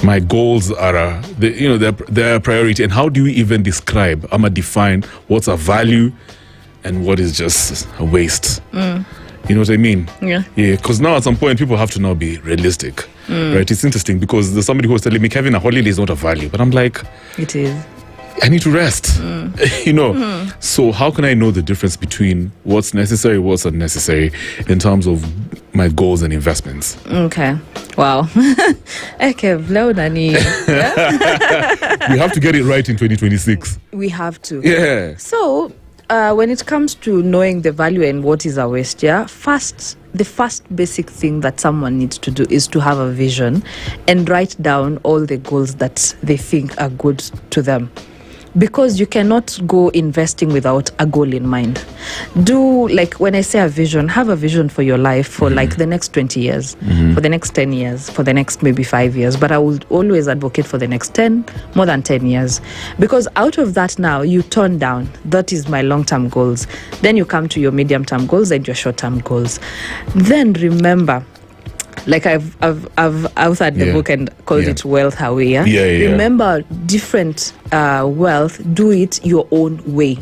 my goals are, they're a priority. And how do you even describe, define what's a value and what is just a waste? You know what I mean? Yeah. Yeah, because now at some point, people have to now be realistic, right? It's interesting because there's somebody who was telling me, Kevin, a holiday is not a value. But I'm like... It is. I need to rest, So how can I know the difference between what's necessary, what's unnecessary in terms of my goals and investments? Okay. Wow. Okay, Nani. We have to get it right in 2026. We have to. Yeah. So, when it comes to knowing the value and what is a waste, the first basic thing that someone needs to do is to have a vision and write down all the goals that they think are good to them. Because you cannot go investing without a goal in mind. When I say a vision, have a vision for your life for the next 20 years, for the next 10 years, for the next maybe 5 years. But I will always advocate for the next more than 10 years. Because out of that now, you turn down, that is my long-term goals. Then you come to your medium-term goals and your short-term goals. Then remember, I've authored the book and called it Wealth Away. Remember, different wealth, do it your own way.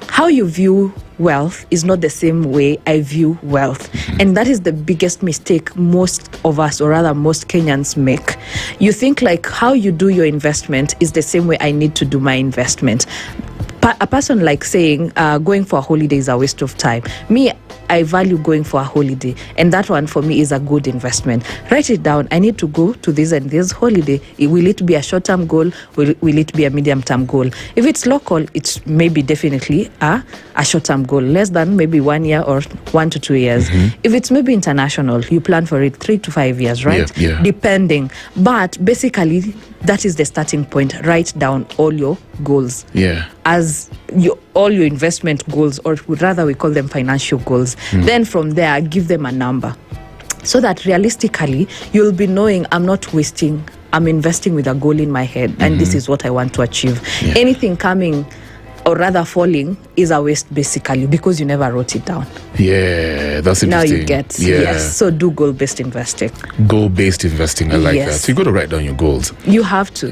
How you view wealth is not the same way I view wealth. And that is the biggest mistake most of us, or rather most Kenyans, make. You think how you do your investment is the same way I need to do my investment. A person saying going for a holiday is a waste of time. Me, I value going for a holiday, and that one for me is a good investment. Write it down. I need to go to this and this holiday. Will it be a short-term goal? Will it be a medium-term goal? If it's local, it's maybe definitely a short-term goal, less than maybe 1 year or 1 to 2 years. If it's maybe international, you plan for it 3 to 5 years, right? Yeah. Depending. But basically, that is the starting point. Write down all your goals. Yeah. As all your investment goals, or rather we call them financial goals. Then from there, give them a number, so that realistically you'll be knowing I'm investing with a goal in my head, and this is what I want to achieve. Anything coming or rather falling is a waste, basically, because you never wrote it down. Yeah, that's interesting. Now you get. Yes. So do goal-based investing. Goal-based investing, I like that. So you got to write down your goals. You have to.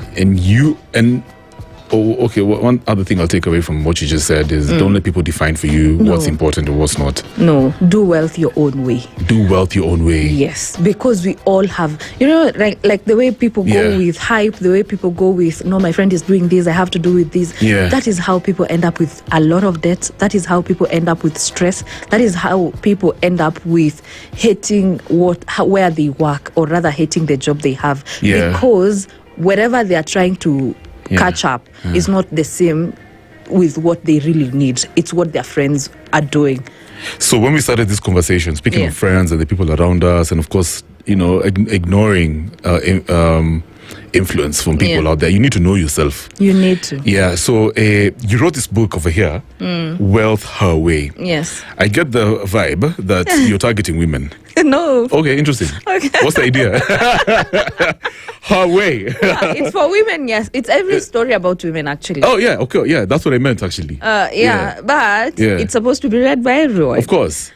One other thing I'll take away from what you just said is don't let people define for you what's important and what's not. No, do wealth your own way. Do wealth your own way. Yes, because we all have, like the way people go with hype, the way people go with, no, my friend is doing this, I have to do with this. Yeah. That is how people end up with a lot of debt. That is how people end up with stress. That is how people end up with hating where they work, or rather hating the job they have. Yeah. Because wherever they are trying to catch up is not the same with what they really need. It's what their friends are doing. So when we started this conversation, speaking of friends and the people around us, and of course, ignoring influence from people out there, you need to know yourself. You need to. Yeah. So you wrote this book over here, Wealth Her Way. Yes. I get the vibe that you're targeting women. No. Okay, interesting. Okay. What's the idea? Her way. It's for women, yes. It's every story about women, actually. Oh, yeah. Okay. Yeah, that's what I meant, actually. But it's supposed to be read by everyone. Of course.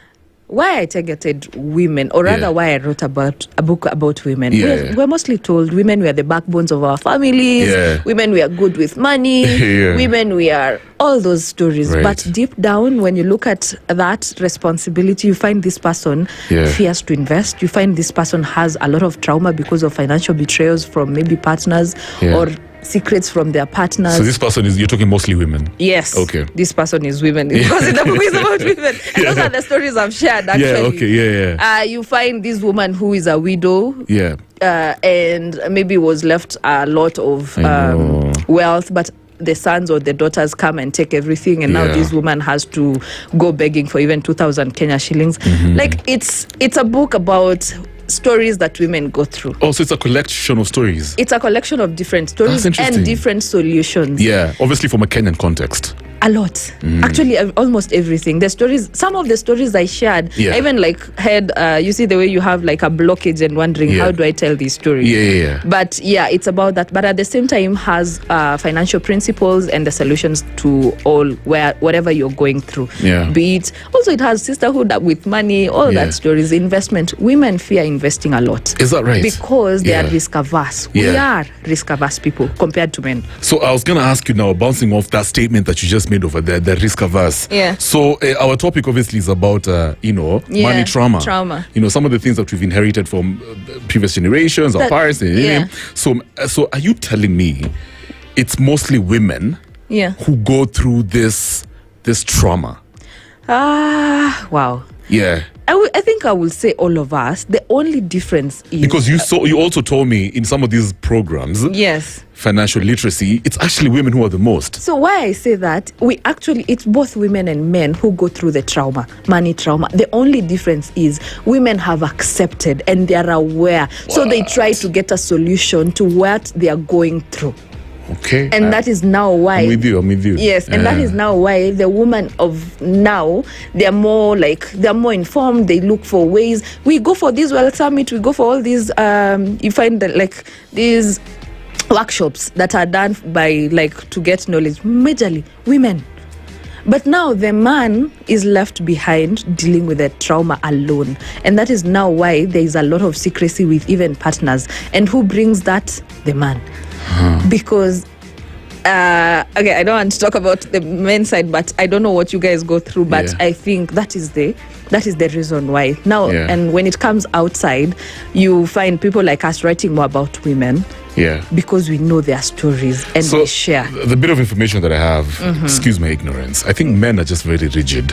Why I targeted women, or rather why I wrote a book about women. Yeah. We're mostly told women were the backbones of our families. Yeah. Women were good with money. Women were all those stories. Right. But deep down, when you look at that responsibility, you find this person fears to invest. You find this person has a lot of trauma because of financial betrayals from maybe partners or secrets from their partners. So this person you're talking mostly women? Yes. Okay. This person is women. Because the book is about women. And those are the stories I've shared, actually. Yeah, okay, yeah. You find this woman who is a widow. Yeah. And maybe was left a lot of wealth, but the sons or the daughters come and take everything, and now this woman has to go begging for even 2,000 Kenya shillings. It's a book about stories that women go through. Oh, so it's a collection of stories. It's a collection of different stories and different solutions. Yeah, obviously from a Kenyan context. A lot. Actually, almost everything. The stories, some of the stories I shared, I even like had, you see the way you have like a blockage and wondering, how do I tell these stories? Yeah. But yeah, it's about that. But at the same time, has financial principles and the solutions to whatever you're going through. Yeah. Be it, also it has sisterhood with money, all that stories, investment. Women fear investing a lot. Is that right? Because they are risk averse. We are risk averse people compared to men. So I was going to ask you now, bouncing off that statement that you just made over there, the risk averse. Yeah. So our topic obviously is about, money trauma. You know, some of the things that we've inherited from previous generations, our parents. So are you telling me it's mostly women who go through this trauma? Wow. Yeah. I think I will say all of us. The only difference is because you also told me in some of these programs, financial literacy, it's actually women who are the most. So why I say that, it's both women and men who go through the trauma, money trauma. The only difference is women have accepted and they are aware. So they try to get a solution to what they are going through. Okay. And that is now why... I'm with you. Yes, and that is now why the women of now, they're more informed, they look for ways. We go for this World Summit, we go for all these, you find that like these workshops that are done by to get knowledge, majorly women. But now the man is left behind dealing with the trauma alone. And that is now why there is a lot of secrecy with even partners. And who brings that? The man. Because I don't want to talk about the men's side, but I don't know what you guys go through, but I think that is the reason why now. And when it comes outside, you find people like us writing more about women, because we know their stories and they share. The bit of information that I have, excuse my ignorance, I think men are just very rigid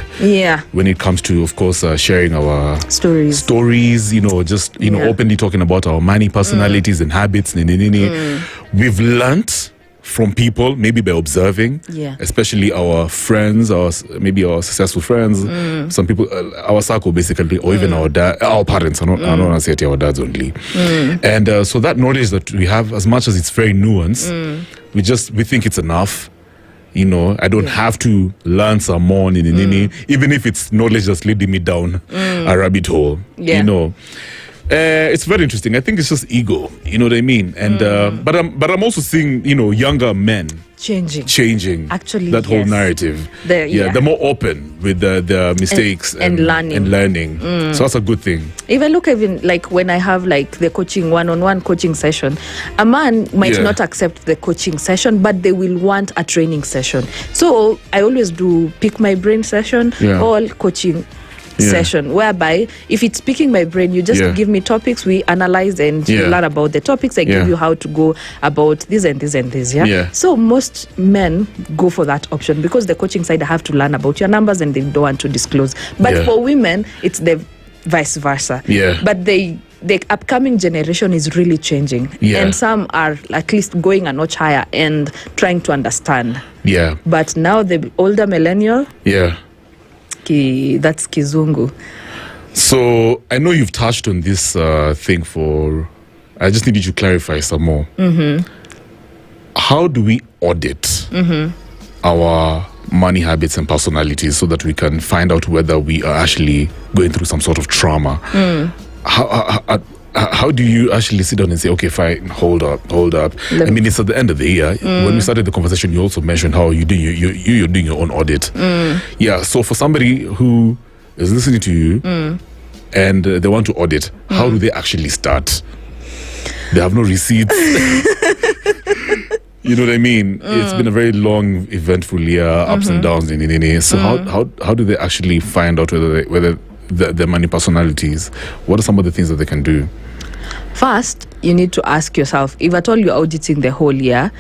when it comes to, of course, sharing our stories, openly talking about our money personalities and habits. We've learnt from people, maybe by observing, especially our friends, or maybe our successful friends, some people, our circle basically, or even our parents. I don't want to say it, our dads only. And so that knowledge that we have, as much as it's very nuanced, we think it's enough. I don't have to learn some more, even if it's knowledge that's leading me down a rabbit hole. It's very interesting. I think it's just ego, you know what I mean? And but I'm also seeing, younger men changing actually that whole narrative. They're more open with their mistakes and learning. So that's a good thing. Even like when I have like the coaching one-on-one coaching session, a man might not accept the coaching session, but they will want a training session. So I always do pick my brain session or coaching session, whereby if it's picking my brain, you just give me topics, we analyze and you learn about the topics. I give you how to go about this and this and this. So most men go for that option because the coaching side, I have to learn about your numbers and they don't want to disclose. But for women, it's the vice versa. But the upcoming generation is really changing, and some are at least going a notch higher and trying to understand. But now the older millennial, that's Kizungu. So I know you've touched on this thing I just needed you to clarify some more. How do we audit our money habits and personalities so that we can find out whether we are actually going through some sort of trauma? How do you actually sit down and say, okay, fine, hold up? I mean, it's at the end of the year. When we started the conversation, you also mentioned how you're doing your own audit. So for somebody who is listening to you and they want to audit, how do they actually start? They have no receipts. You know what I mean? It's been a very long, eventful year, ups and downs. So how do they actually find out whether their money personalities? What are some of the things that they can do? First, you need to ask yourself, if at all you're auditing the whole year,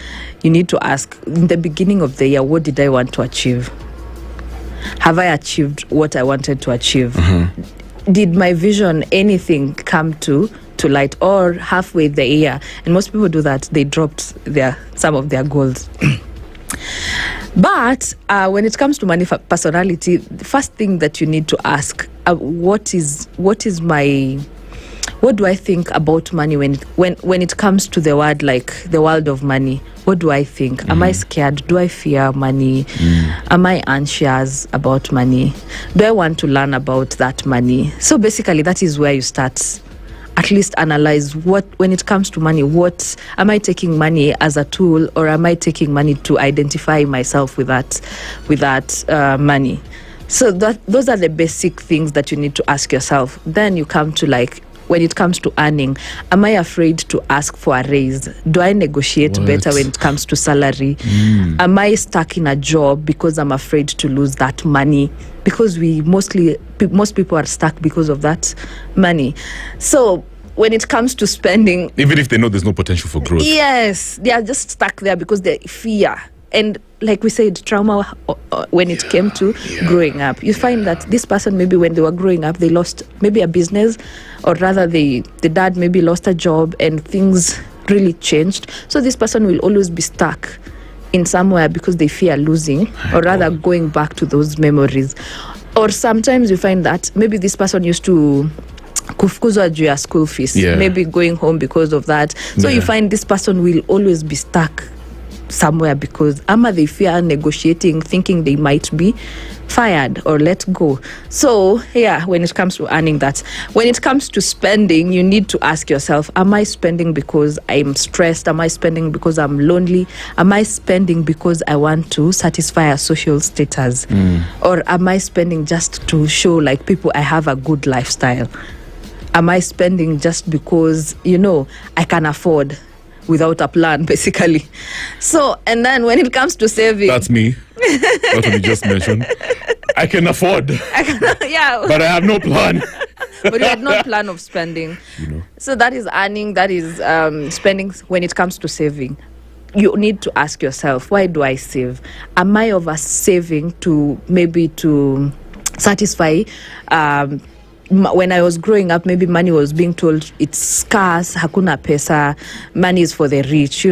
you need to ask, in the beginning of the year, what did I want to achieve? Have I achieved what I wanted to achieve? Did my vision, anything come to light, or halfway the year? And most people do that. They dropped some of their goals. But when it comes to money personality, the first thing that you need to ask, what is what do I think about money when it comes to the word, like the world of money? What do I think? Am I scared? Do I fear money? Am I anxious about money? Do I want to learn about that money? So basically, that is where you start. At least analyze when it comes to money, what am I taking money as a tool, or am I taking money to identify myself with that money? So those are the basic things that you need to ask yourself. Then you come to, like, when it comes to earning, am I afraid to ask for a raise? Do I negotiate better when it comes to salary? Am I stuck in a job because I'm afraid to lose that money? Because most people are stuck because of that money. So when it comes to spending, even if they know there's no potential for growth, yes, they are just stuck there because they fear. And like we said, trauma when it came to growing up. You find that this person, maybe when they were growing up, they lost maybe a business, or rather the dad maybe lost a job and things really changed. So this person will always be stuck in somewhere because they fear losing, or rather going back to those memories. Or sometimes you find that maybe this person used to kufukuzwa juu ya school fees, maybe going home because of that. So you find this person will always be stuck somewhere because they fear negotiating, thinking they might be fired or let go. So when it comes to earning that, when it comes to spending, you need to ask yourself, am I spending because I'm stressed? Am I spending because I'm lonely? Am I spending because I want to satisfy a social status? Or am I spending just to show like people I have a good lifestyle? Am I spending just because I can afford without a plan, basically? So, and then when it comes to saving, that's me. That's what you just mentioned. I can afford, but I have no plan. But you had no plan of spending. So that is earning, that is spending. When it comes to saving, you need to ask yourself, why do I save? Am I over saving to satisfy when I was growing up, maybe money was being told it's scarce, hakuna pesa, money is for the rich,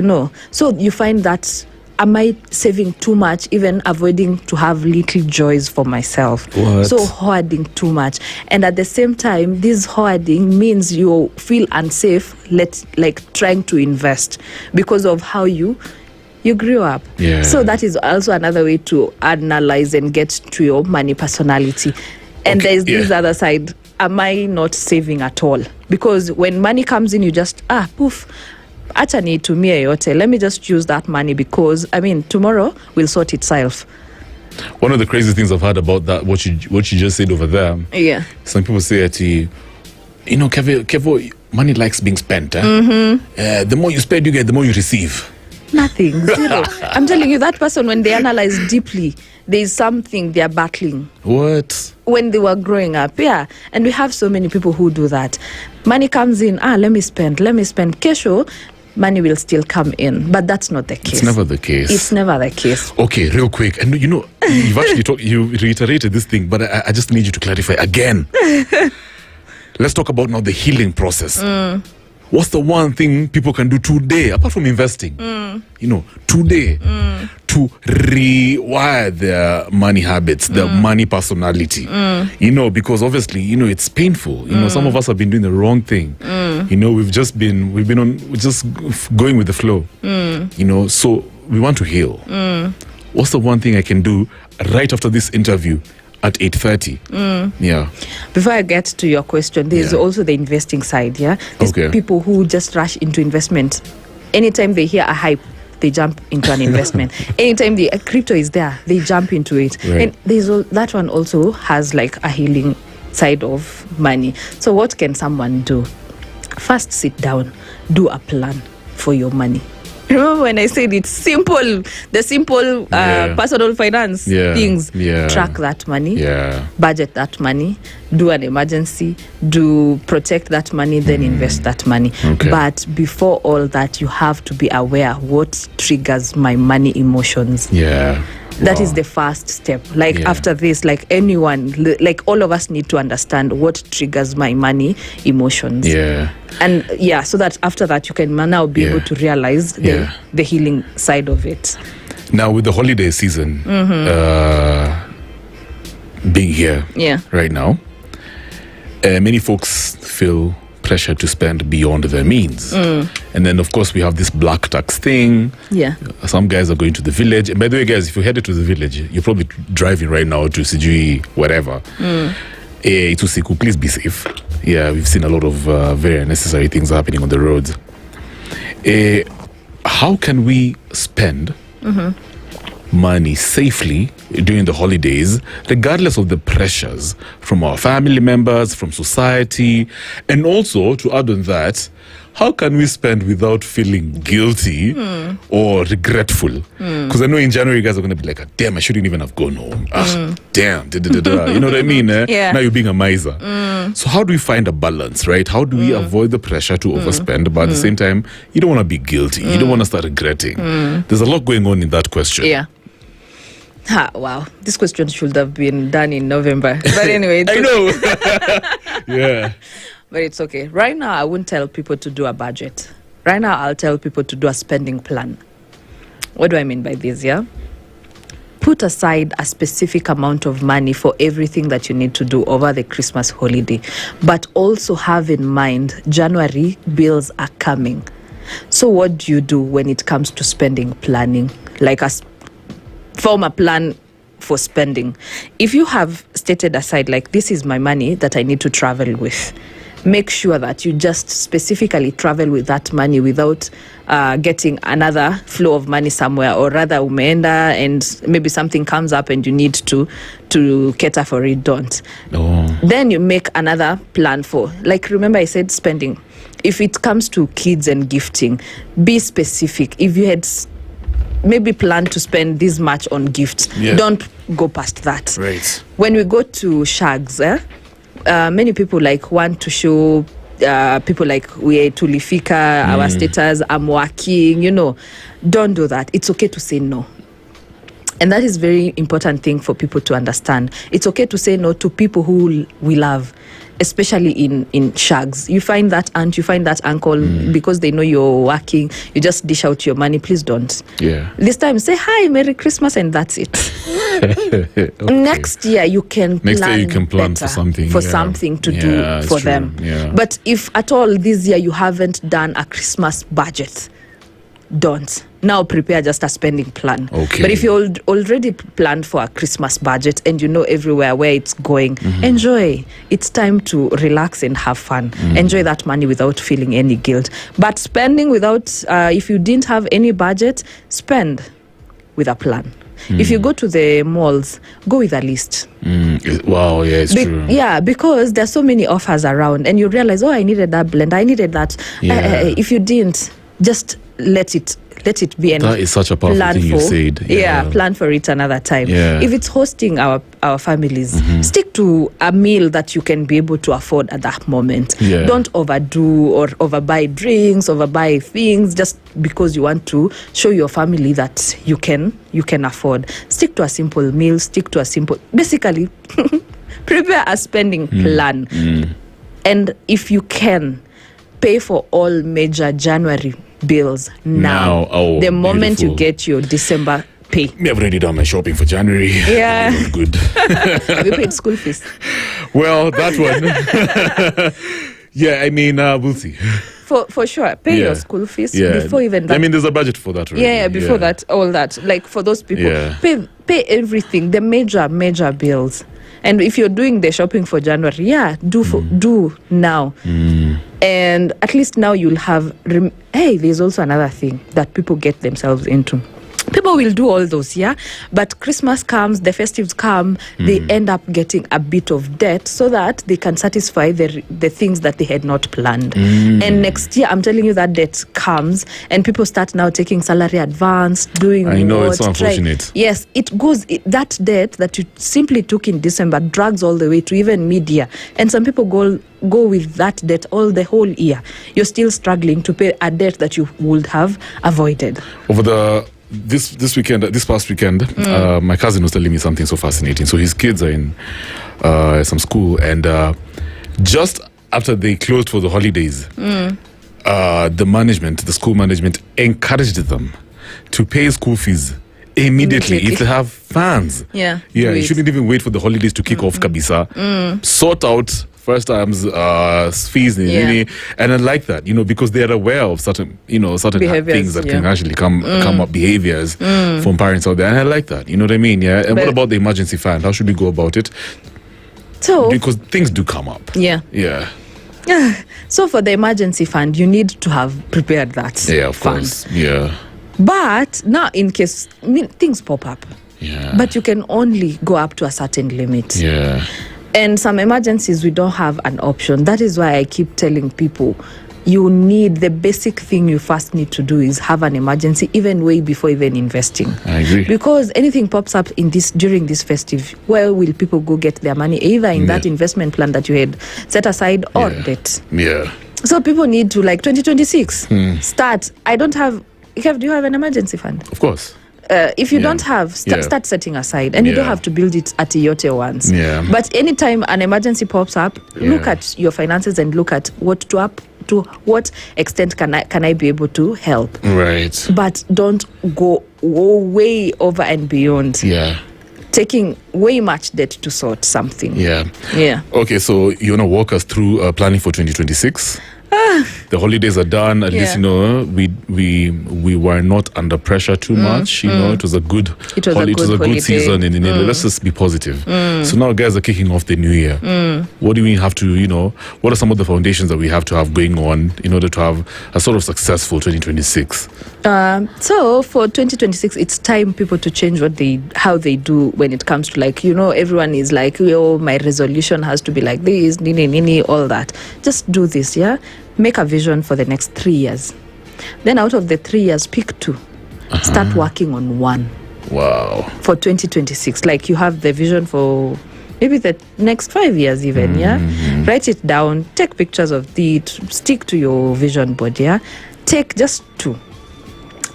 So you find that, am I saving too much, even avoiding to have little joys for myself? So hoarding too much. And at the same time, this hoarding means you feel unsafe, like trying to invest because of how you grew up. So that is also another way to analyze and get to your money personality. And there's this other side. Am I not saving at all? Because when money comes in, you just, poof, acha nitumie yote. Let me just use that money because, tomorrow will sort itself. One of the crazy things I've heard about that, what you just said over there. Some people say that, Kevo, money likes being spent. The more you spend, you get, the more you receive. Nothing, zero. I'm telling you, that person, when they analyze deeply, there's something they're battling. What? When they were growing up, and we have so many people who do that. Money comes in, let me spend. Kesho, money will still come in, but that's not the case. It's never the case. It's never the case. Okay, real quick, and you've actually you reiterated this thing, but I just need you to clarify again. Let's talk about now the healing process. What's the one thing people can do today, apart from investing? Today, to rewire their money habits, their money personality. Because obviously, it's painful. Some of us have been doing the wrong thing. We've just going with the flow. So we want to heal. What's the one thing I can do right after this interview at 8:30? Before I get to your question, there's also the investing side. These people who just rush into investment. Anytime they hear a hype, they jump into an investment. Anytime the crypto is there, they jump into it. And that one also has like a healing side of money. So what can someone do? First, sit down, do a plan for your money. Remember when I said it's simple, the simple personal finance things. Track that money, budget that money, do an emergency, protect that money, then invest that money. But before all that, you have to be aware what triggers my money emotions. That is the first step. After this, anyone, all of us need to understand what triggers my money emotions. And so that after that, you can now be able to realize the healing side of it. Now, with the holiday season being here right now, many folks feel pressure to spend beyond their means. And then, of course, we have this black tax thing. Yeah. Some guys are going to the village. And by the way, guys, if you're headed to the village, you're probably driving right now to Sijui, whatever. Itusiku, please be safe. Yeah, we've seen a lot of very unnecessary things happening on the roads. How can we spend money safely during the holidays, regardless of the pressures from our family members, from society, and also, to add on that, how can we spend without feeling guilty or regretful? Because I know in January you guys are going to be like, damn, I shouldn't even have gone home. Damn. You know what I mean? Yeah. Now you're being a miser. So how do we find a balance, right? How do we avoid the pressure to overspend, but at the same time, you don't want to be guilty. You don't want to start regretting. There's a lot going on in that question. Yeah. Wow. This question should have been done in November. But anyway. I know. Yeah. But it's okay. Right now, I wouldn't tell people to do a budget. Right now, I'll tell people to do a spending plan. What do I mean by this, yeah? Put aside a specific amount of money for everything that you need to do over the Christmas holiday. But also have in mind, January bills are coming. So what do you do when it comes to spending planning? Like form a plan for spending. If you have stated aside, like, this is my money that I need to travel with, make sure that you just specifically travel with that money without getting another flow of money somewhere, or rather umeenda and maybe something comes up and you need to cater for it. Don't. Then you make another plan for, like, remember I said spending. If it comes to kids and gifting, be specific. If you had maybe plan to spend this much on gifts, don't go past that. Right. When we go to shags, many people like want to show people like we tulifika, our status, I'm working, don't do that. It's okay to say no. And that is very important thing for people to understand. It's okay to say no to people who we love, especially in shags. You find that aunt, you find that uncle, because they know you're working, you just dish out your money. Please don't. Yeah. This time, say hi, Merry Christmas, and that's it. Okay. Next year, you can plan for something. Something to do for them. Yeah. But if at all this year you haven't done a Christmas budget, don't. Now prepare just a spending plan. Okay. But if you already planned for a Christmas budget and you know everywhere where it's going, enjoy. It's time to relax and have fun. Enjoy that money without feeling any guilt. But spending without, if you didn't have any budget, spend with a plan. If you go to the malls, go with a list. Wow, yeah, it's true. Yeah, because there's so many offers around and you realize, I needed that blend, I needed that. If you didn't, just let it be. And that is such a powerful thing you said. Yeah, plan for it another time. Yeah. If it's hosting our families, stick to a meal that you can be able to afford at that moment. Yeah. Don't overdo or overbuy drinks, overbuy things just because you want to show your family that you can afford. Stick to a simple meal, basically prepare a spending plan. And if you can, pay for all major January bills now. The moment you get your December pay. I've already done my shopping for January. Yeah. Good. Have you paid school fees? Well, that one. Yeah, I mean, we'll see. For sure. Pay your school fees before even that. I mean, there's a budget for that, right? Yeah, before that, all that. Like for those people, pay everything, the major bills. And if you're doing the shopping for January, do now. And at least now you'll have... there's also another thing that people get themselves into. People will do all those, but Christmas comes, the festives come, they end up getting a bit of debt so that they can satisfy the things that they had not planned. And next year, I'm telling you, that debt comes and people start now taking salary advance, doing I know, it's so unfortunate. Yes, it goes, that debt that you simply took in December drags all the way to even mid-year. And some people go with that debt all the whole year. You're still struggling to pay a debt that you would have avoided. Over this past weekend, my cousin was telling me something so fascinating. So his kids are in some school, and just after they closed for the holidays, the school management encouraged them to pay school fees immediately. If they have fans, you shouldn't even wait for the holidays to kick off. Kabisa, sort out first times fees, and I like that, because they are aware of certain things that can actually come up, behaviors from parents out there, and I like that. You know what I mean? Yeah. And what about the emergency fund? How should we go about it? So, because things do come up. Yeah. So for the emergency fund, you need to have prepared that. Yeah, of course. Yeah. But now, in case things pop up. Yeah. But you can only go up to a certain limit. Yeah. And some emergencies, we don't have an option. That is why I keep telling people, the basic thing you first need to do is have an emergency, even way before even investing. I agree. Because anything pops up during this festive, where will people go get their money? Either in that investment plan that you had set aside or debt. Yeah. So people need to, 2026, start. Kev, do you have an emergency fund? Of course. If you don't have, start setting aside, and you don't have to build it at Iyote once. Yeah. But anytime an emergency pops up, look at your finances and look at to what extent can I be able to help. Right. But don't go way over and beyond. Yeah. Taking way much debt to sort something. Yeah. Yeah. Okay, so you want to walk us through planning for 2026? The holidays are done. At least we were not under pressure too much. It was a good. It was a good season, and let's just be positive. So now, guys are kicking off the new year. What do we have to? What are some of the foundations that we have to have going on in order to have a sort of successful 2026? So for 2026, it's time people to change how they do when it comes to everyone is like, my resolution has to be like this, all that. Just do this, yeah. Make a vision for the next 3 years. Then out of the 3 years, pick 2. Start working on 1. Wow. For 2026. You have the vision for maybe the next 5 years even, yeah? Write it down. Take pictures of it. Stick to your vision board, yeah? Take just 2.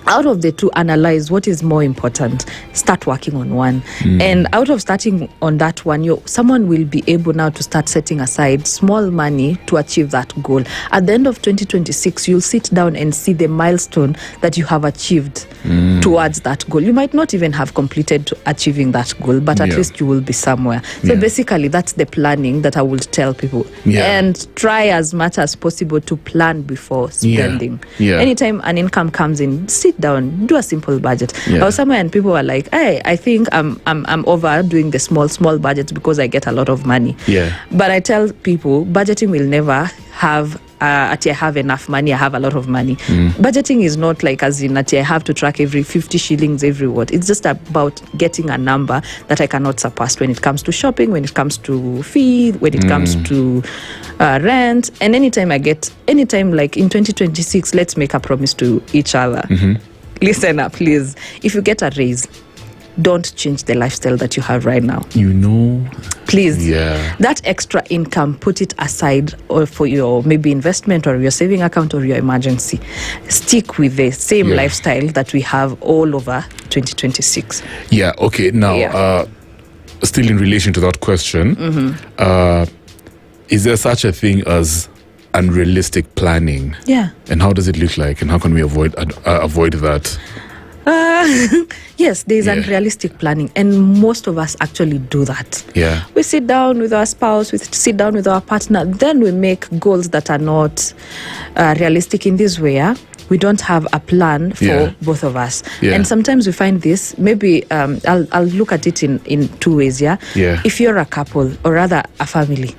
Out of the 2, analyze what is more important. Start working on 1. And out of starting on that 1, someone will be able now to start setting aside small money to achieve that goal. At the end of 2026, you'll sit down and see the milestone that you have achieved towards that goal. You might not even have completed achieving that goal, but at least you will be somewhere. So basically, that's the planning that I would tell people. And try as much as possible to plan before spending. Anytime an income comes in, sit down, do a simple budget. I was somewhere and people were like, hey, I think I'm over doing the small budgets because I get a lot of money. But I tell people, budgeting will never have I have enough money, I have a lot of money. Budgeting is not as in I have to track every 50 shillings every what. It's just about getting a number that I cannot surpass when it comes to shopping, when it comes to fee, when it comes to rent. And anytime in 2026, let's make a promise to each other. Listen up, please. If you get a raise, don't change the lifestyle that you have right now. Please. That extra income, put it aside or for your maybe investment or your saving account or your emergency. Stick with the same lifestyle that we have all over 2026. Yeah, okay. Now, still in relation to that question, is there such a thing as unrealistic planning? And how does it look like, and how can we avoid that? Yes, there's unrealistic planning, and most of us actually do that. We sit down with our spouse, we sit down with our partner, then we make goals that are not realistic in this way. We don't have a plan for both of us. And sometimes we find this, maybe I'll look at it in 2 ways. If you're a couple, or rather a family,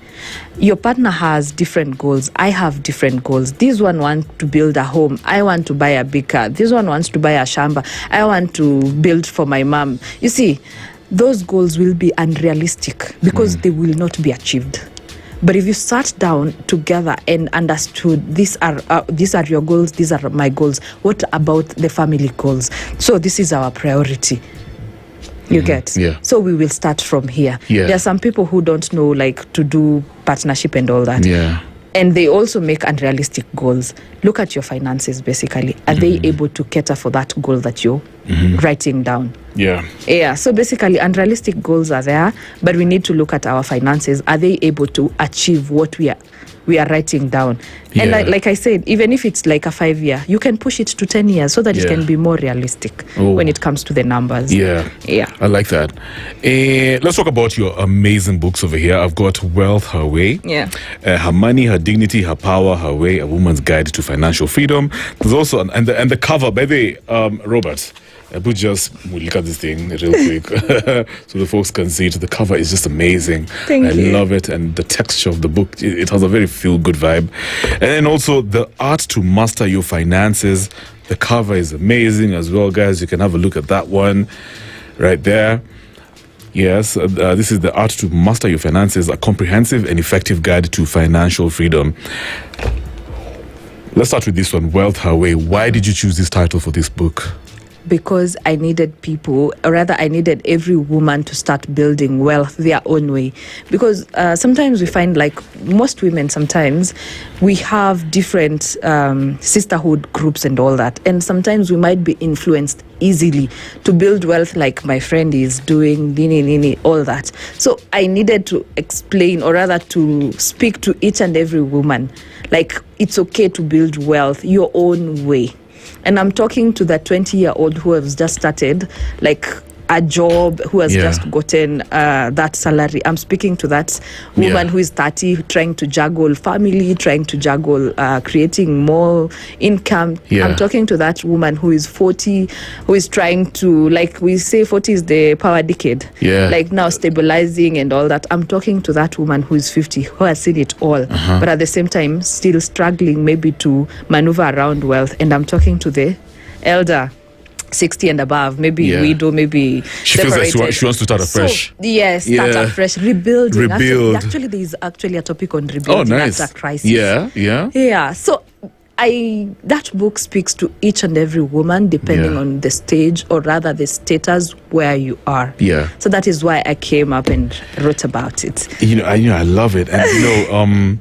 your partner has different goals. I have different goals. This one wants to build a home. I want to buy a big car. This one wants to buy a shamba. I want to build for my mom. You see, those goals will be unrealistic because they will not be achieved. But if you sat down together and understood, these are your goals, these are my goals, what about the family goals? So this is our priority. You get? So we will start from here. There are some people who don't know to do partnership and all that. And they also make unrealistic goals. Look at your finances, basically. Are they able to cater for that goal that you're writing down? So basically, unrealistic goals are there, but we need to look at our finances. Are they able to achieve what we we are writing down. Yeah. And like I said, even if it's like a 5-year, you can push it to 10 years so that it can be more realistic when it comes to the numbers. Yeah. I like that. Let's talk about your amazing books over here. I've got Wealth Her Way. Her Money, Her Dignity, Her Power, Her Way, A Woman's Guide to Financial Freedom. There's also, and the cover, by the way, Robert, we'll look at this thing real quick so the folks can see it. The cover is just amazing. Thank you. I love it. And the texture of the book, it has a very feel-good vibe. And then also The Art to Master Your Finances. The cover is amazing as well, guys. You can have a look at that one right there. Yes, this is The Art to Master Your Finances, a comprehensive and effective guide to financial freedom. Let's start with this one, Wealth Her Way. Why did you choose this title for this book? Because I needed people, or rather I needed every woman to start building wealth their own way. Because sometimes we find, like most women, sometimes we have different sisterhood groups and all that. And sometimes we might be influenced easily to build wealth like my friend is doing, all that. So I needed to explain, or rather to speak to each and every woman, like it's okay to build wealth your own way. And I'm talking to that 20-year-old who has just started, like a job, who has just gotten that salary. I'm speaking to that woman who is 30, trying to juggle family, trying to juggle creating more income. I'm talking to that woman who is 40, who is trying to, like we say, 40 is the power decade. Like now stabilizing and all that. I'm talking to that woman who is 50, who has seen it all, but at the same time still struggling maybe to maneuver around wealth. And I'm talking to the elder, 60 and above, maybe widow, maybe she separated. Feels like she wants to start afresh. Start afresh, rebuild. Actually, there is actually a topic on rebuilding after crisis. So that book speaks to each and every woman depending on the stage, or rather the status where you are. So that is why I came up and wrote about it. I love it. And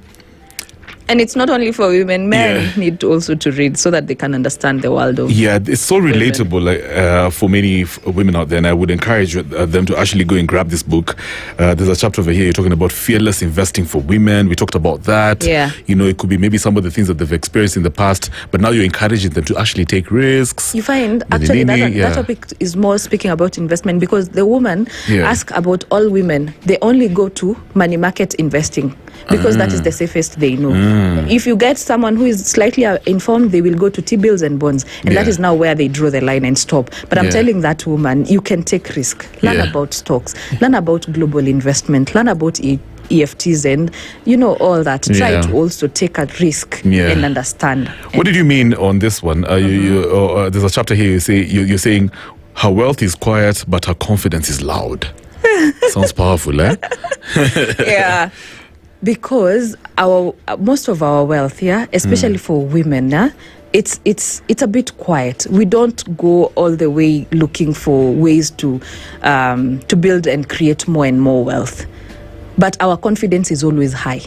and it's not only for women, men need also to read so that they can understand the world of it's so relatable, like, for many women out there, and I would encourage them to actually go and grab this book. There's a chapter over here, you're talking about fearless investing for women. We talked about that. It could be maybe some of the things that they've experienced in the past, but now you're encouraging them to actually take risks. You find actually that topic is more speaking about investment, because the woman ask about all women, they only go to money market investing because that is the safest they know. If you get someone who is slightly informed, they will go to T-bills and bonds, and that is now where they draw the line and stop. But I'm telling that woman, you can take risk, learn about stocks, learn about global investment, learn about EFTs and all that. Try to also take a risk and understand. What did you mean on this one? There's a chapter here, you're saying her wealth is quiet but her confidence is loud. Sounds powerful, eh? Because most of our wealth, especially for women, it's a bit quiet. We don't go all the way looking for ways to build and create more and more wealth, but our confidence is always high.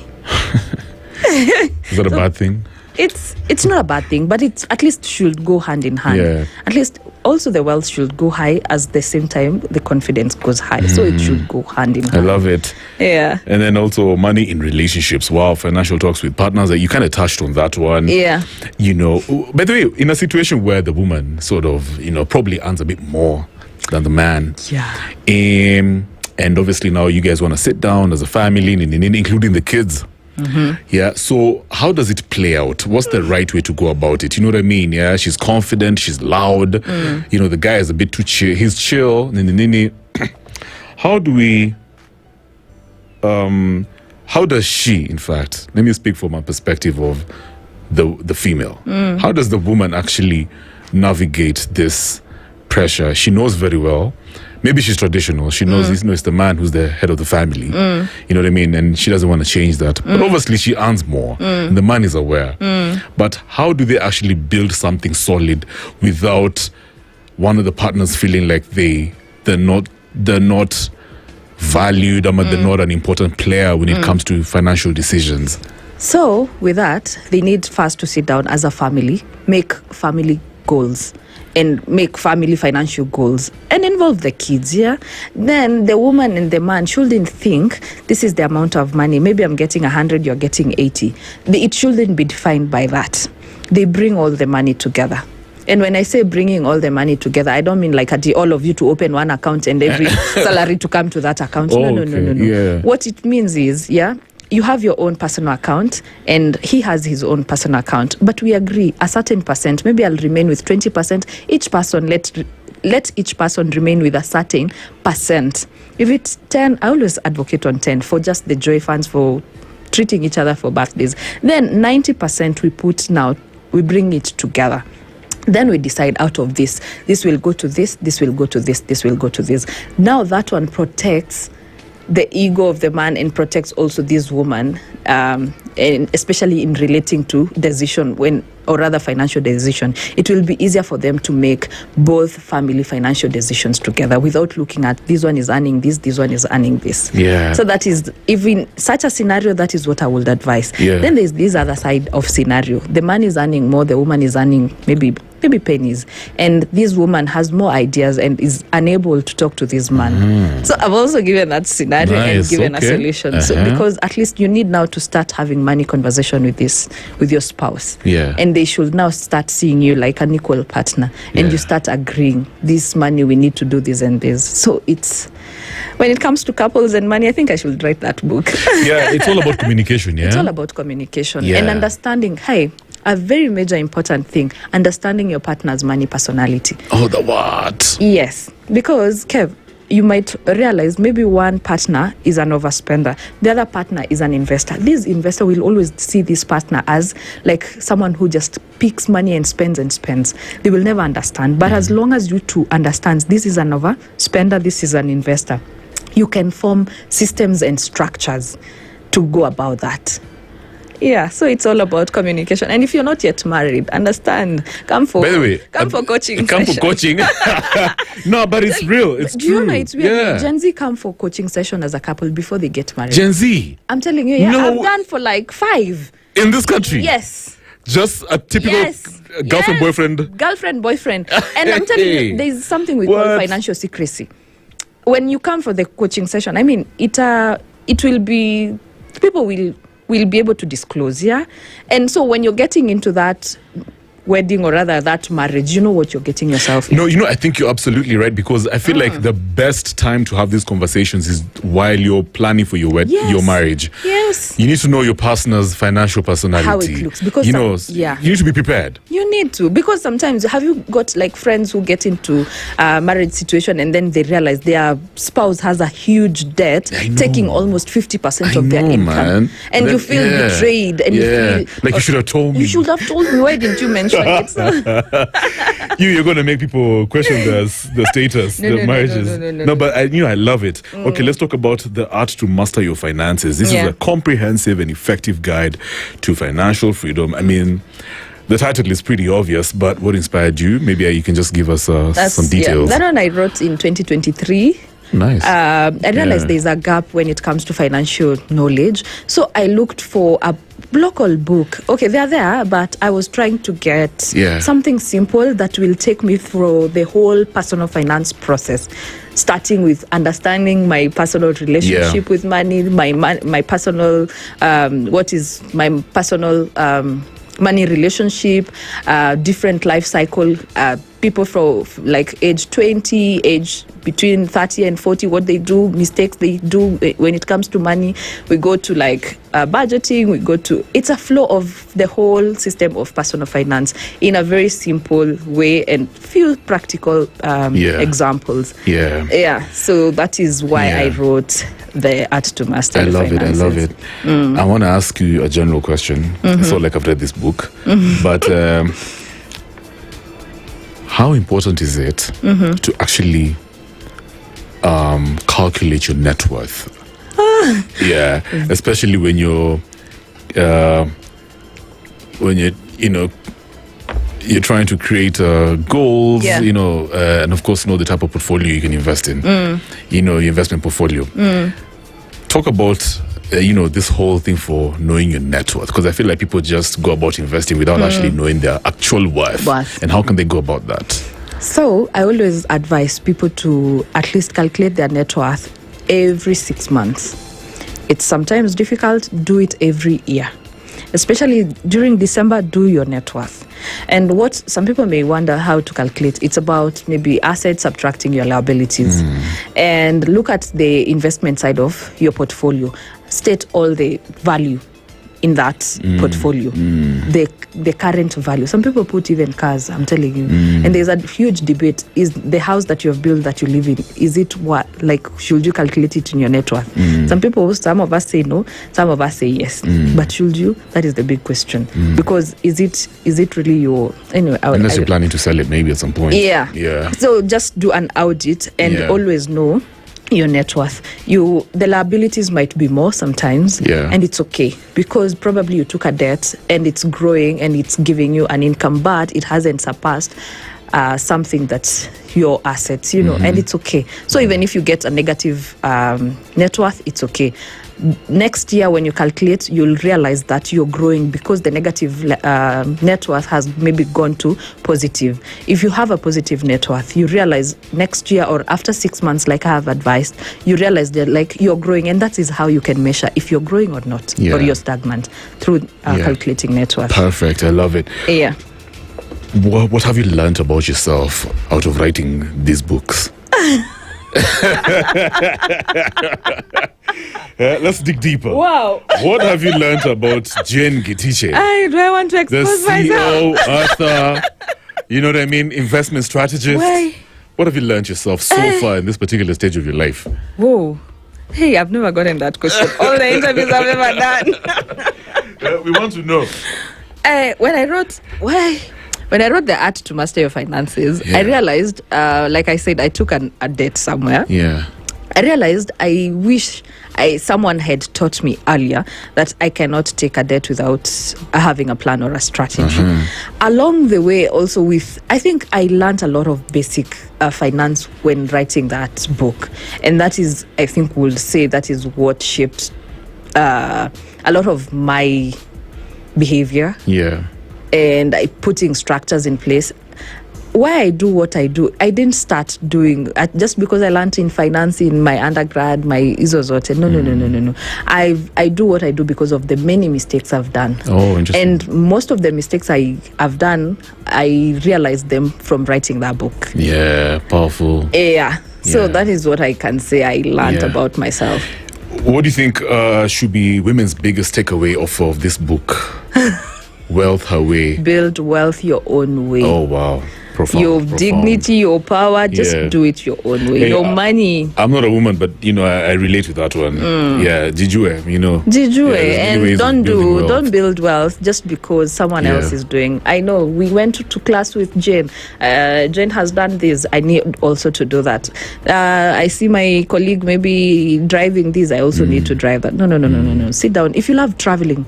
Is that a bad thing? It's not a bad thing, but it at least should go hand in hand. At least also the wealth should go high, as the same time the confidence goes high. So it should go hand in hand. I love it. And then also money in relationships. Wow, financial talks with partners. You kind of touched on that one. By the way, in a situation where the woman sort of, probably earns a bit more than the man. And obviously now you guys want to sit down as a family, including the kids. So how does it play out? What's the right way to go about it? You know what I mean? She's confident, she's loud. The guy is a bit too chill. He's chill. How do we how does she, in fact, let me speak from a perspective of the female. How does the woman actually navigate this pressure? She knows very well. Maybe she's traditional. She knows it's the man who's the head of the family. You know what I mean? And she doesn't want to change that. But obviously she earns more. And the man is aware. But how do they actually build something solid without one of the partners feeling like they're not valued, or they're not an important player when it comes to financial decisions? So with that, they need first to sit down as a family, make family goals. and make family financial goals and involve the kids, then the woman and the man shouldn't think this is the amount of money. Maybe I'm getting 100, you're getting 80. It shouldn't be defined by that. They bring all the money together. And when I say bringing all the money together, I don't mean like all of you to open one account and every salary to come to that account. No. Yeah. What it means is, you have your own personal account and he has his own personal account. But we agree a certain percent, maybe I'll remain with 20%. Each person, let each person remain with a certain percent. If it's 10, I always advocate on 10 for just the joy funds, for treating each other for birthdays. Then 90% we bring it together. Then we decide out of this will go to this will go to this will go to this. Now that one protects the ego of the man and protects also this woman, and especially in relating to financial decision. It will be easier for them to make both family financial decisions together without looking at this one is earning this one is earning this. So that is, if in such a scenario, that is what I would advise. Then there's this other side of scenario. The man is earning more, the woman is earning maybe pennies, and this woman has more ideas and is unable to talk to this man. So I've also given that scenario and given a solution. So because at least you need now to start having money conversation with your spouse, and they should now start seeing you like an equal partner, and you start agreeing this money we need to do this and this. So it's, when it comes to couples and money, I think I should write that book. It's all about communication. It's all about communication and understanding. A very major important thing, understanding your partner's money personality. Oh, the what? Yes, because Kev, you might realize maybe one partner is an overspender, the other partner is an investor. This investor will always see this partner as like someone who just picks money and spends. They will never understand. But as long as you two understand this is an overspender, this is an investor, you can form systems and structures to go about that. So it's all about communication. And if you're not yet married, understand. Come for coaching. Come for coaching. No, but it's real. It's true. You know, it's weird. Gen Z come for coaching session as a couple before they get married. Gen Z? I'm telling you, I've done for like 5. In this country? Yes. Just a typical girlfriend, boyfriend. And I'm telling you, there's something we call financial secrecy. When you come for the coaching session, I mean, it will be, people will be able to disclose, and so when you're getting into that wedding, or rather that marriage, you know what you're getting yourself in. No, I think you're absolutely right, because I feel like the best time to have these conversations is while you're planning for your your marriage. You need to know your partner's financial personality, how it looks, because you need to be prepared. You need to, because sometimes, have you got like friends who get into a marriage situation and then they realize their spouse has a huge debt, taking almost 50% of their income, man. And you feel betrayed, and you feel like you should have told me. You should have told me. Why didn't you mention it? You're going to make people question the status, the marriages. No, but I love it. Okay, let's talk about the art to master your finances. This is a comprehensive and effective guide to financial freedom. I mean, the title is pretty obvious, but what inspired you? Maybe you can just give us some details. That one I wrote in 2023. Nice. I realized there's a gap when it comes to financial knowledge. So I looked for a local book. Okay, they're there, but I was trying to get something simple that will take me through the whole personal finance process, starting with understanding my personal relationship with money, my personal, what is my personal money relationship, different life cycle, people from like age 20, age between 30 and 40, what they do, mistakes they do when it comes to money. We go to like budgeting, it's a flow of the whole system of personal finance in a very simple way and few practical examples. So that is why I wrote The Art to Master I love it. I want to ask you a general question. It's not like I've read this book, but how important is it to actually calculate your net worth? Especially when you're trying to create goals, and of course know the type of portfolio you can invest in, your investment portfolio. Talk about this whole thing for knowing your net worth, because I feel like people just go about investing without actually knowing their actual worth. And how can they go about that? So I always advise people to at least calculate their net worth every 6 months. It's sometimes difficult. Do it every year. Especially during December, do your net worth. And what some people may wonder how to calculate, it's about maybe assets subtracting your liabilities. And look at the investment side of your portfolio. State all the value in that portfolio, the current value. Some people put even cars, I'm telling you. And there's a huge debate. Is the house that you have built that you live in, is it what, like, should you calculate it in your net worth? Some of us say no, some of us say yes. But should you? That is the big question. Because is it really your, anyway. Unless you're planning to sell it maybe at some point. Yeah. So just do an audit and always know your net worth. The liabilities might be more sometimes, and it's okay, because probably you took a debt and it's growing and it's giving you an income, but it hasn't surpassed something that's your assets, and it's okay. So even if you get a negative net worth, it's okay. Next year when you calculate, you'll realize that you're growing because the negative net worth has maybe gone to positive. If you have a positive net worth, you realize next year or after 6 months, like I have advised, you realize that like you're growing, and that is how you can measure if you're growing or not, or you're stagnant, through calculating net worth. Perfect. I love it. Yeah. What have you learned about yourself out of writing these books? Let's dig deeper. Wow. What have you learned about Jane Gitiche? Do I want to expose myself? The CEO, author, you know what I mean? Investment strategist. Why? What have you learned yourself so far in this particular stage of your life? Whoa. Hey, I've never gotten that question. All the interviews I've ever done. We want to know. When I wrote The Art to Master Your Finances, I realized, like I said, I took a debt somewhere. Yeah. I realized I wish someone had taught me earlier that I cannot take a debt without having a plan or a strategy. Along the way, also I think I learned a lot of basic finance when writing that book. And that is, I think we'll say, that is what shaped a lot of my behavior. Yeah. And putting structures in place. Why I do what I do, I didn't start doing just because I learned in finance in my undergrad, my izozote. No. I do what I do because of the many mistakes I've done. Oh, interesting. And most of the mistakes I have done, I realized them from writing that book. Yeah, powerful. Yeah. So that is what I can say I learned about myself. What do you think should be women's biggest takeaway of this book? Wealth Her Way. Build wealth your own way. Oh, wow. Profound. Dignity, your power, just do it your own way. Hey, your money. I'm not a woman, but I relate to that one. Yeah, Jijue, Jijue, and don't build wealth just because someone else is doing. I know we went to class with Jane. Jane has done this. I need also to do that. I see my colleague maybe driving this. I also need to drive that. No. Sit down. If you love traveling,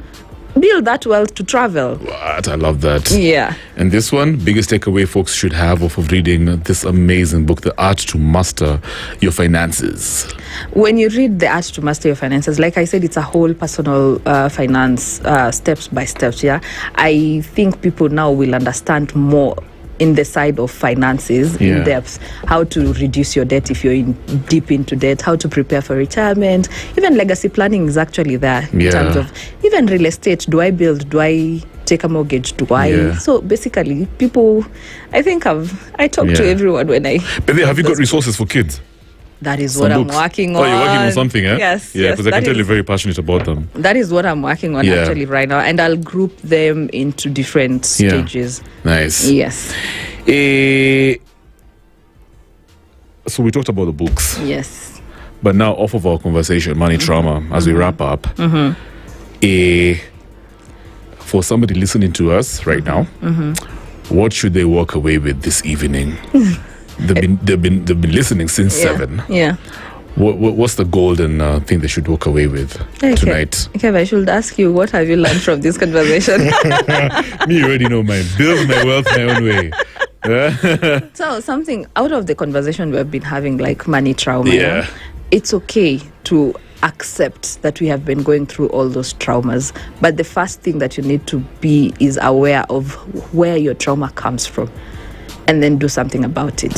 build that wealth to travel. What? I love that. Yeah. And this one, biggest takeaway folks should have off of reading this amazing book, The Art to Master Your Finances. When you read The Art to Master Your Finances, like I said, it's a whole personal finance, steps by steps. Yeah. I think people now will understand more in the side of finances in depth, how to reduce your debt if you're deep into debt, how to prepare for retirement. Even legacy planning is actually there in terms of even real estate. Do I build? Do I take a mortgage? Do I? So basically, people, I think I talk to everyone when I... But have you got resources for kids? That is what I'm working on. Oh, you're working on something, eh? Yes. Yeah, because I can tell you're very passionate about them. That is what I'm working on actually right now. And I'll group them into different stages. Nice. Yes. So we talked about the books. Yes. But now off of our conversation, money trauma, as we wrap up, for somebody listening to us right now, what should they walk away with this evening? They've been listening since 7. Yeah. What's the golden thing they should walk away with tonight? Okay, I should ask you, what have you learned from this conversation? Me, you already know mine. Build my wealth my own way. So something out of the conversation we've been having, like money trauma. Yeah. It's okay to accept that we have been going through all those traumas, but the first thing that you need to be is aware of where your trauma comes from. and then do something about it.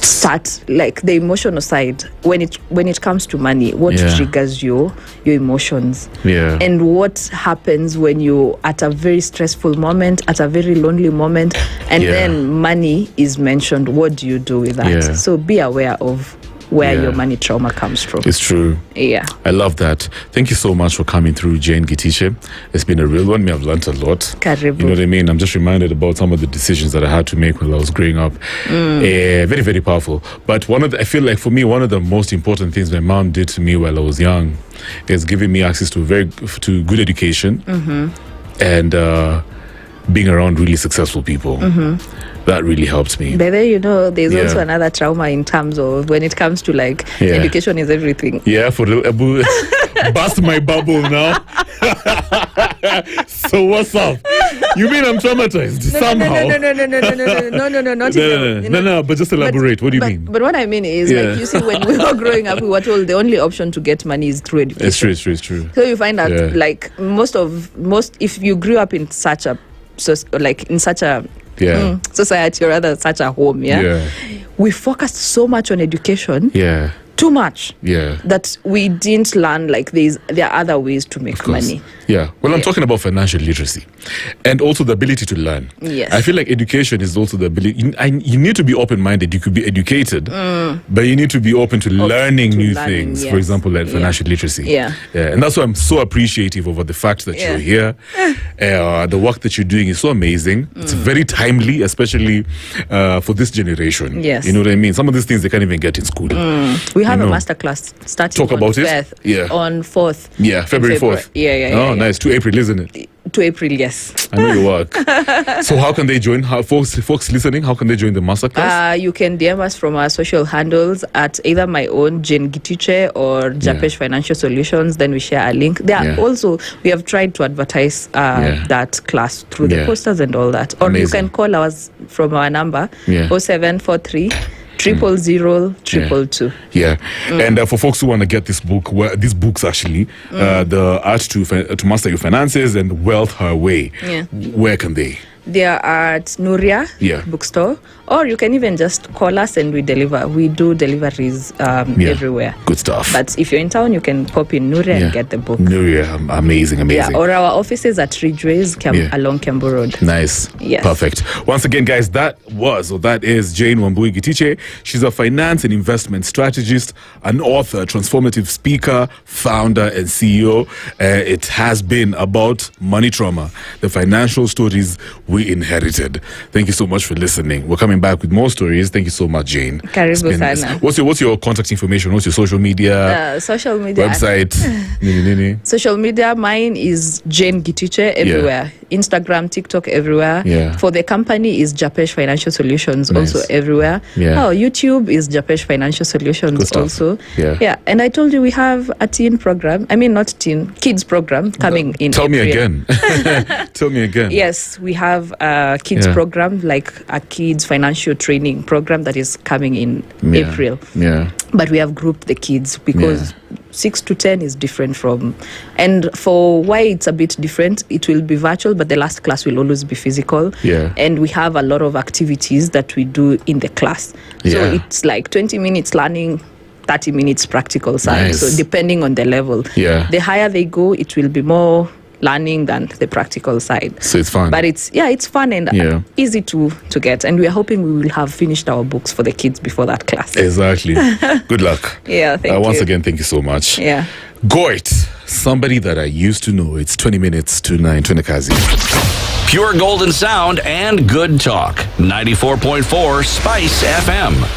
Start like the emotional side. When it comes to money, what triggers your emotions? And what happens when you at a very stressful moment, at a very lonely moment, and then money is mentioned? What do you do with that? So be aware of where your money trauma comes from. It's true. Yeah. I love that. Thank you so much for coming through, Jane Gitiche. It's been a real one. I've learned a lot. Karibu. You know what I mean? I'm just reminded about some of the decisions that I had to make when I was growing up. Very, very powerful. But I feel like for me, one of the most important things my mom did to me while I was young is giving me access to good education and being around really successful people. That really helped me. But then, there's also another trauma in terms of when it comes to like education is everything. Yeah, for real. Bust my bubble now. So what's up? You mean I'm traumatized somehow? No, but just elaborate. What do you mean? But what I mean is, like, you see, when we were growing up, we were told the only option to get money is through education. It's true. So you find out, like, most if you grew up in such a society, or rather such a home, we focused so much on education, too much, that we didn't learn like there are other ways to make money. I'm talking about financial literacy and also the ability to learn. I feel like education is also the ability. You need to be open-minded. You could be educated, but you need to be open to learning new things. For example, like financial literacy. And that's why I'm so appreciative of the fact that you're here. The work that you're doing is so amazing. It's very timely, especially for this generation. You know what I mean? Some of these things they can't even get in school. We have a masterclass starting on 4th. February 4th. Oh, nice. To April, isn't it? To April, yes. I know your work. So how can they join? Folks listening, how can they join the masterclass? You can DM us from our social handles at either my own, Jane Gitiche, or Japesh Financial Solutions. Then we share a link. We have tried to advertise that class through the posters and all that. Or you can call us from our number, 0743 000 And for folks who want to get this book, these books actually, the Art to Master Your Finances and Wealth Her Way, where can they? They are at Nuria bookstore, or you can even just call us and we deliver. We do deliveries everywhere. Good stuff. But if you're in town, you can pop in Nuria and get the book. Nuria, amazing. Yeah, or our offices at Ridgeways along Kembu Road. Nice. Yes. Perfect. Once again, guys, that is Jane Wambui Gitiche. She's a finance and investment strategist, an author, transformative speaker, founder, and CEO. It has been about money trauma, the financial stories we inherited. Thank you so much for listening. We're coming back with more stories. Thank you so much, Jane. Karibu sana. What's your contact information? What's your social media? Website? Social media, mine is Jane Gitiche everywhere. Instagram, TikTok, everywhere. For the company is Japesh Financial Solutions, also everywhere. YouTube is Japesh Financial Solutions also. And I told you we have a teen program. I mean, not teen, kids program coming in Tell April. me again. Tell me again. Yes, we have a kids program, like a kids financial training program that is coming in April. But we have grouped the kids because 6 to 10 is different from, and for why it's a bit different, it will be virtual, but the last class will always be physical. And we have a lot of activities that we do in the class. So it's like 20 minutes learning, 30 minutes practical side. So depending on the level, the higher they go, it will be more learning than the practical side. So it's fun. But it's fun and easy to get. And we are hoping we will have finished our books for the kids before that class. Exactly. Good luck. Thank you. Once again, thank you so much. Goit, somebody that I used to know. It's 20 minutes to 9, Twinakazi. Pure golden sound and good talk. 94.4 Spice FM.